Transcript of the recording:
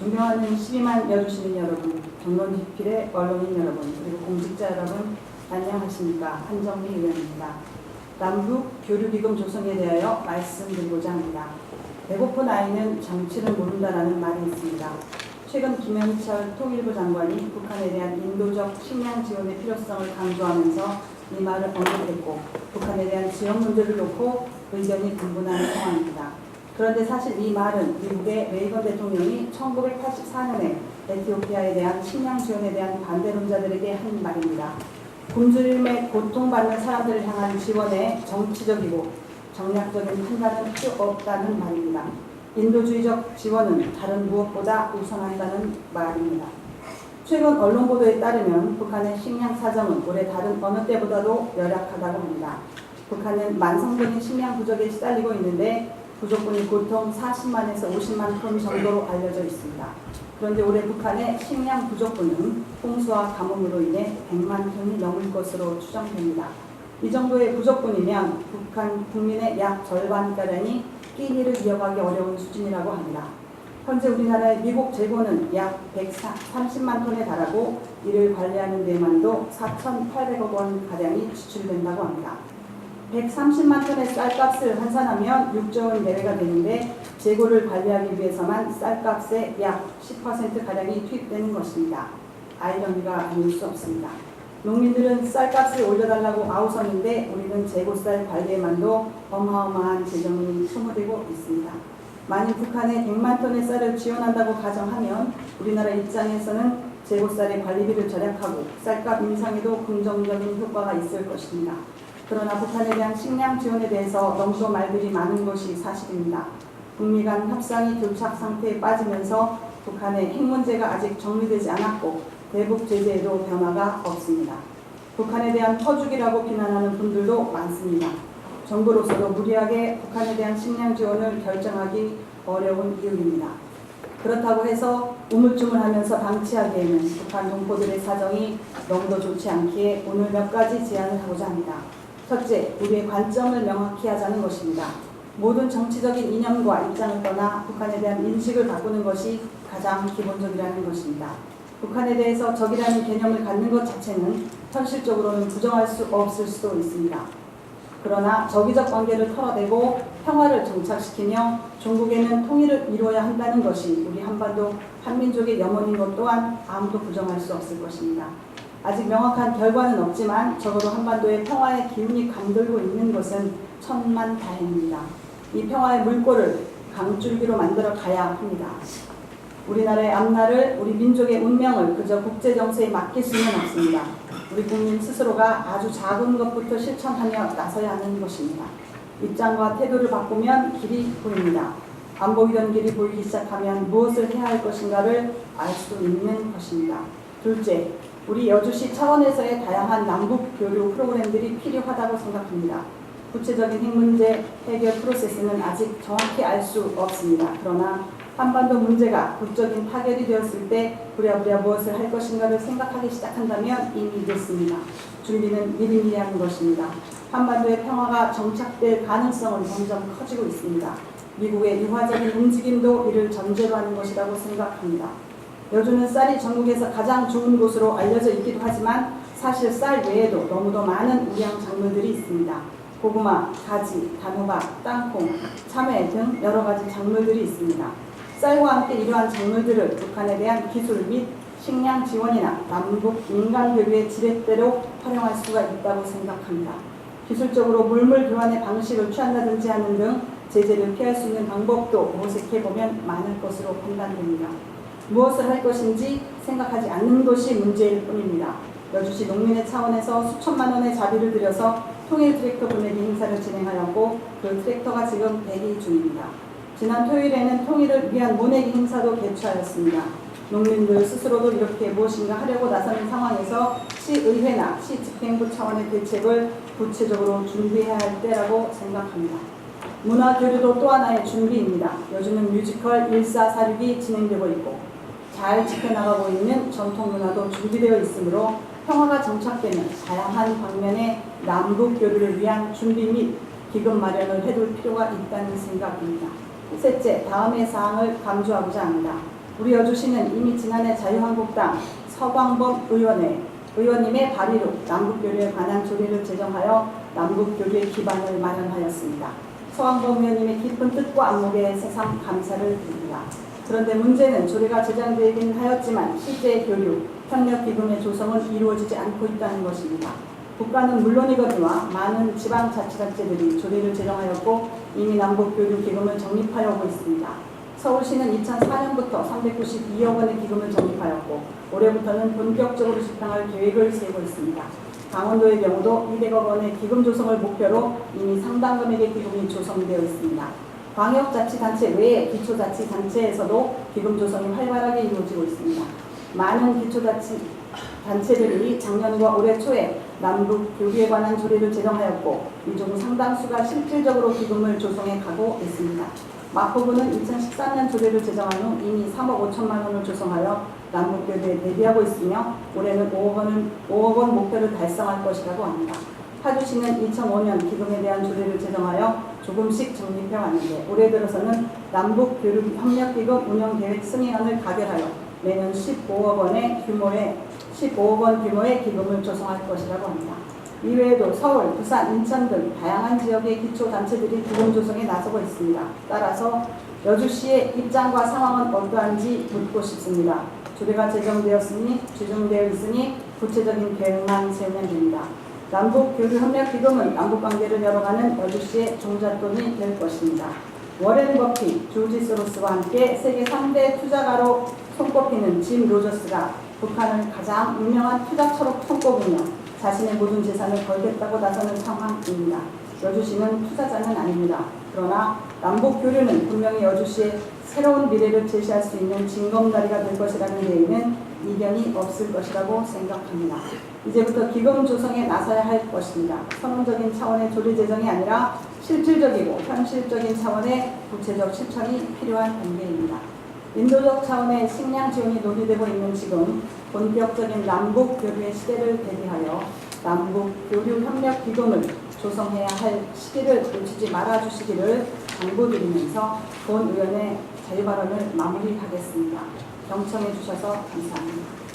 존경하는 12만 여주시민 여러분, 경론지필의 언론인 여러분, 그리고 공직자 여러분, 안녕하십니까. 한정미 의원입니다. 남북 교류기금 조성에 대하여 말씀드리고자 합니다. 배고픈 아이는 정치를 모른다라는 말이 있습니다. 최근 김영철 통일부 장관이 북한에 대한 인도적 식량 지원의 필요성을 강조하면서 이 말을 언급했고, 북한에 대한 지원 문제를 놓고 의견이 분분한 상황입니다. 그런데 사실 이 말은 미국의 레이건 대통령이 1984년에 에티오피아에 대한 식량 지원에 대한 반대론자들에게 한 말입니다. 굶주림에 고통받는 사람들을 향한 지원에 정치적이고 정략적인 판단은 필요 없다는 말입니다. 인도주의적 지원은 다른 무엇보다 우선한다는 말입니다. 최근 언론 보도에 따르면 북한의 식량 사정은 올해 다른 어느 때보다도 열악하다고 합니다. 북한은 만성적인 식량 부족에 시달리고 있는데 부족분이 보통 40만에서 50만 톤 정도로 알려져 있습니다. 그런데 올해 북한의 식량 부족분은 홍수와 가뭄으로 인해 100만 톤이 넘을 것으로 추정됩니다. 이 정도의 부족분이면 북한 국민의 약 절반가량이 끼니를 이어가기 어려운 수준이라고 합니다. 현재 우리나라의 미국 재고는 약 130만 톤에 달하고 이를 관리하는 데만도 4,800억 원가량이 지출된다고 합니다. 130만 톤의 쌀값을 환산하면 6조 원 내외가 되는데 재고를 관리하기 위해서만 쌀값의 약 10%가량이 투입되는 것입니다. 아이러니가 아닐 수 없습니다. 농민들은 쌀값을 올려달라고 아우성인데 우리는 재고쌀 관리에만도 어마어마한 재정이 소모되고 있습니다. 만일 북한에 100만 톤의 쌀을 지원한다고 가정하면 우리나라 입장에서는 재고쌀의 관리비를 절약하고 쌀값 인상에도 긍정적인 효과가 있을 것입니다. 그러나 북한에 대한 식량 지원에 대해서 너무도 말들이 많은 것이 사실입니다. 북미 간 협상이 교착 상태에 빠지면서 북한의 핵 문제가 아직 정리되지 않았고 대북 제재에도 변화가 없습니다. 북한에 대한 퍼주기라고 비난하는 분들도 많습니다. 정부로서도 무리하게 북한에 대한 식량 지원을 결정하기 어려운 이유입니다. 그렇다고 해서 우물쭈물하면서 방치하기에는 북한 동포들의 사정이 너무도 좋지 않기에 오늘 몇 가지 제안을 하고자 합니다. 첫째, 우리의 관점을 명확히 하자는 것입니다. 모든 정치적인 이념과 입장을 떠나 북한에 대한 인식을 바꾸는 것이 가장 기본적이라는 것입니다. 북한에 대해서 적이라는 개념을 갖는 것 자체는 현실적으로는 부정할 수 없을 수도 있습니다. 그러나 적이적 관계를 털어내고 평화를 정착시키며 종국에는 통일을 이루어야 한다는 것이 우리 한반도 한민족의 염원인 것 또한 아무도 부정할 수 없을 것입니다. 아직 명확한 결과는 없지만 적어도 한반도의 평화의 기운이 감돌고 있는 것은 천만다행입니다. 이 평화의 물꼬를 강줄기로 만들어 가야 합니다. 우리나라의 앞날을, 우리 민족의 운명을 그저 국제정세에 맡길 수는 없습니다. 우리 국민 스스로가 아주 작은 것부터 실천하며 나서야 하는 것입니다. 입장과 태도를 바꾸면 길이 보입니다. 안 보이던 길이 보이기 시작하면 무엇을 해야 할 것인가를 알 수 있는 것입니다. 둘째, 우리 여주시 차원에서의 다양한 남북 교류 프로그램들이 필요하다고 생각합니다. 구체적인 핵 문제 해결 프로세스는 아직 정확히 알 수 없습니다. 그러나 한반도 문제가 국적인 타결이 되었을 때 부랴부랴 무엇을 할 것인가를 생각하기 시작한다면 이미 됐습니다. 준비는 미리미리한 것입니다. 한반도의 평화가 정착될 가능성은 점점 커지고 있습니다. 미국의 유화적인 움직임도 이를 전제로 하는 것이라고 생각합니다. 여주는 쌀이 전국에서 가장 좋은 곳으로 알려져 있기도 하지만 사실 쌀 외에도 너무도 많은 우량 작물들이 있습니다. 고구마, 가지, 단호박, 땅콩, 참외 등 여러 가지 작물들이 있습니다. 쌀과 함께 이러한 작물들을 북한에 대한 기술 및 식량 지원이나 남북 민간 교류의 지렛대로 활용할 수가 있다고 생각합니다. 기술적으로 물물 교환의 방식을 취한다든지 하는 등 제재를 피할 수 있는 방법도 모색해보면 많을 것으로 판단됩니다. 무엇을 할 것인지 생각하지 않는 것이 문제일 뿐입니다. 여주시 농민의 차원에서 수천만 원의 자비를 들여서 통일 트랙터 보내기 행사를 진행하였고 그 트랙터가 지금 대기 중입니다. 지난 토요일에는 통일을 위한 모내기 행사도 개최하였습니다. 농민들 스스로도 이렇게 무엇인가 하려고 나서는 상황에서 시의회나 시집행부 차원의 대책을 구체적으로 준비해야 할 때라고 생각합니다. 문화교류도 또 하나의 준비입니다. 요즘은 뮤지컬 1446이 진행되고 있고 잘 지켜나가고 있는 전통문화도 준비되어 있으므로 평화가 정착되는 다양한 방면의 남북교류를 위한 준비 및 기금 마련을 해둘 필요가 있다는 생각입니다. 셋째, 다음의 사항을 강조하고자 합니다. 우리 여주시는 이미 지난해 자유한국당 서광범 의원님의 발의로 남북교류에 관한 조례를 제정하여 남북교류의 기반을 마련하였습니다. 서광범 의원님의 깊은 뜻과 안목에 새삼 감사를 드립니다. 그런데 문제는 조례가 제정되긴 하였지만 실제 교류, 협력기금의 조성은 이루어지지 않고 있다는 것입니다. 국가는 물론이거니와 많은 지방자치단체들이 조례를 제정하였고 이미 남북교류기금을 적립하려고 있습니다. 서울시는 2004년부터 392억 원의 기금을 적립하였고 올해부터는 본격적으로 집행할 계획을 세우고 있습니다. 강원도의 경우도 200억 원의 기금 조성을 목표로 이미 상당 금액의 기금이 조성되어 있습니다. 광역자치단체 외의 기초자치단체에서도 기금 조성이 활발하게 이루어지고 있습니다. 많은 기초자치단체들이 작년과 올해 초에 남북 교류에 관한 조례를 제정하였고 이 중 상당수가 실질적으로 기금을 조성해 가고 있습니다. 마포구는 2013년 조례를 제정한 후 이미 3억 5천만 원을 조성하여 남북교류에 대비하고 있으며 올해는 5억 원 목표를 달성할 것이라고 합니다. 파주시는 2005년 기금에 대한 조례를 제정하여 조금씩 적립해 왔는데 올해 들어서는 남북교류협력기금 운영계획 승인안을 가결하여 매년 15억 원 규모의 기금을 조성할 것이라고 합니다. 이외에도 서울, 부산, 인천 등 다양한 지역의 기초단체들이 기금 조성에 나서고 있습니다. 따라서 여주시의 입장과 상황은 어떠한지 묻고 싶습니다. 조례가 제정되어 있으니 구체적인 계획만 세우면 됩니다. 남북교류협력기금은 남북관계를 열어가는 여주시의 종잣돈이 될 것입니다. 워렌 버핏, 조지 소로스와 함께 세계 3대 투자가로 손꼽히는 짐 로저스가 북한을 가장 유명한 투자처로 손꼽으며 자신의 모든 재산을 걸겠다고 나서는 상황입니다. 여주시는 투자자는 아닙니다. 그러나 남북교류는 분명히 여주시의 새로운 미래를 제시할 수 있는 징검다리가 될 것이라는 데에는 이견이 없을 것이라고 생각합니다. 이제부터 기금 조성에 나서야 할 것입니다. 선언적인 차원의 조례 제정이 아니라 실질적이고 현실적인 차원의 구체적 실천이 필요한 단계입니다. 인도적 차원의 식량 지원이 논의되고 있는 지금 본격적인 남북 교류의 시대를 대비하여 남북 교류 협력 기금을 조성해야 할 시기를 놓치지 말아 주시기를 당부드리면서 본 의원의 자유발언을 마무리하겠습니다. 경청해 주셔서 감사합니다.